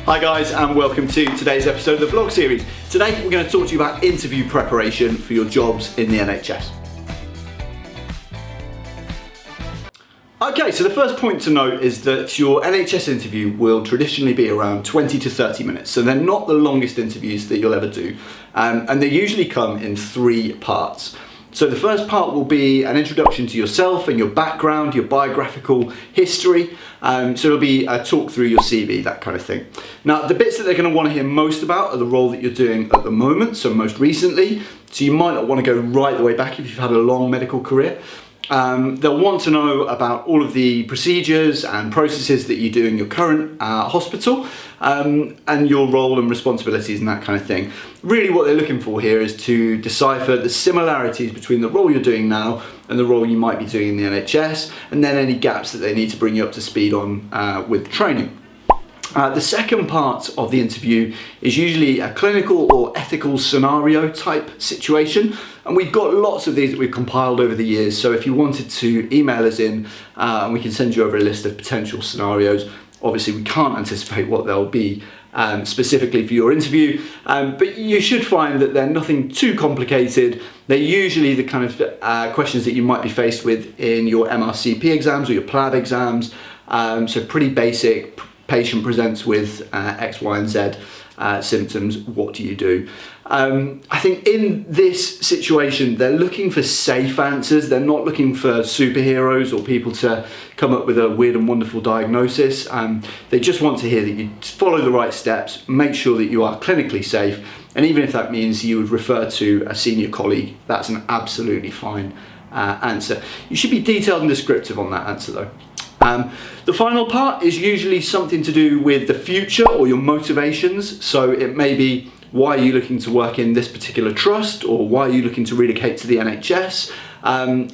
Hi guys, and welcome to today's episode of the vlog series. Today we're going to talk to you about interview preparation for your jobs in the NHS. Okay, so the first point to note is that your NHS interview will traditionally be around 20 to 30 minutes, so they're not the longest interviews that you'll ever do, and they usually come in 3 parts. So the first part will be an introduction to yourself and your background, your biographical history. So it'll be a talk through your CV, that kind of thing. Now, the bits that they're going to want to hear most about are the role that you're doing at the moment, so most recently. So you might not want to go right the way back if you've had a long medical career. They'll want to know about all of the procedures and processes that you do in your current hospital, and your role and responsibilities and that kind of thing. Really what they're looking for here is to decipher the similarities between the role you're doing now and the role you might be doing in the NHS, and then any gaps that they need to bring you up to speed on with training. The second part of the interview is usually a clinical or ethical scenario type situation, and we've got lots of these that we've compiled over the years, so if you wanted to email us in and we can send you over a list of potential scenarios. Obviously we can't anticipate what they'll be specifically for your interview, but you should find that they're nothing too complicated. They're usually the kind of questions that you might be faced with in your MRCP exams or your PLAB exams, so pretty basic. Patient presents with X, Y and Z symptoms, what do you do? I think in this situation they're looking for safe answers. They're not looking for superheroes or people to come up with a weird and wonderful diagnosis. They just want to hear that you follow the right steps, make sure that you are clinically safe, and even if that means you would refer to a senior colleague, that's an absolutely fine answer. You should be detailed and descriptive on that answer though. The final part is usually something to do with the future or your motivations. So it may be, why are you looking to work in this particular trust, or why are you looking to relocate to the NHS?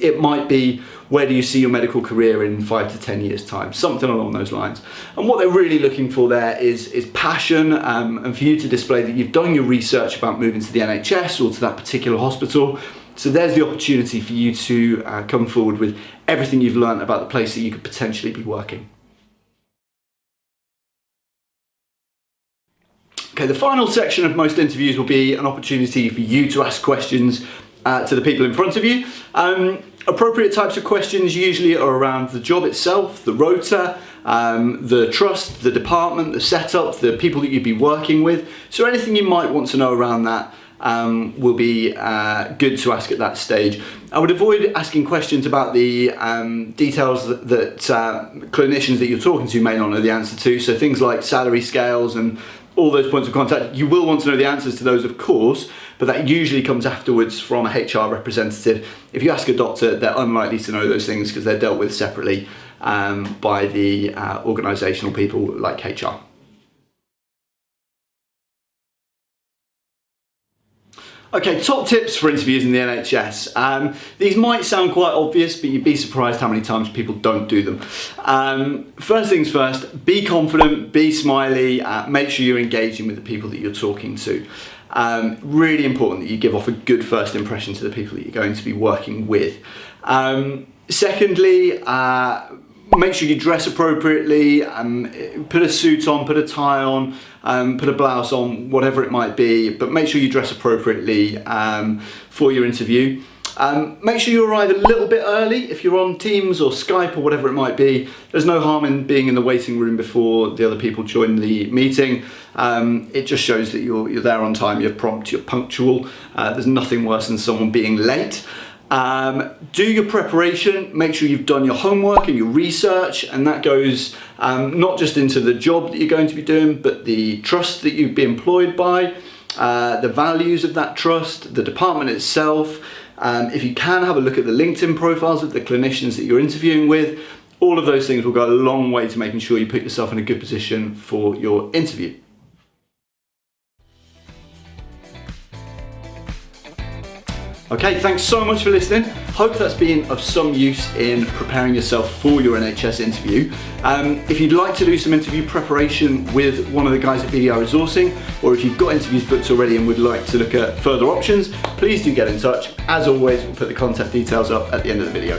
It might be, where do you see your medical career in 5 to 10 years time? Something along those lines. And what they're really looking for there is passion, and for you to display that you've done your research about moving to the NHS or to that particular hospital. So there's the opportunity for you to come forward with everything you've learned about the place that you could potentially be working. Okay, the final section of most interviews will be an opportunity for you to ask questions to the people in front of you. Appropriate types of questions usually are around the job itself, the rota, the trust, the department, the setup, the people that you'd be working with. So anything you might want to know around that will be good to ask at that stage. I would avoid asking questions about the details that clinicians that you're talking to may not know the answer to, so things like salary scales and all those points of contact. You will want to know the answers to those, of course, but that usually comes afterwards from a HR representative. If you ask a doctor, they're unlikely to know those things because they're dealt with separately by the organisational people like HR. Okay, top tips for interviews in the NHS. These might sound quite obvious, but you'd be surprised how many times people don't do them. First things first, be confident, be smiley, make sure you're engaging with the people that you're talking to. Really important that you give off a good first impression to the people that you're going to be working with. Secondly, make sure you dress appropriately, put a suit on, put a tie on, put a blouse on, whatever it might be, but make sure you dress appropriately for your interview. Make sure you arrive a little bit early if you're on Teams or Skype or whatever it might be. There's no harm in being in the waiting room before the other people join the meeting. It just shows that you're there on time, you're prompt, you're punctual. There's nothing worse than someone being late. Do your preparation, make sure you've done your homework and your research, and that goes not just into the job that you're going to be doing, but the trust that you'd be employed by, the values of that trust, the department itself. If you can, have a look at the LinkedIn profiles of the clinicians that you're interviewing with. All of those things will go a long way to making sure you put yourself in a good position for your interview. Okay, thanks so much for listening. Hope that's been of some use in preparing yourself for your NHS interview. If you'd like to do some interview preparation with one of the guys at BDI Resourcing, or if you've got interviews booked already and would like to look at further options, please do get in touch. As always, we'll put the contact details up at the end of the video.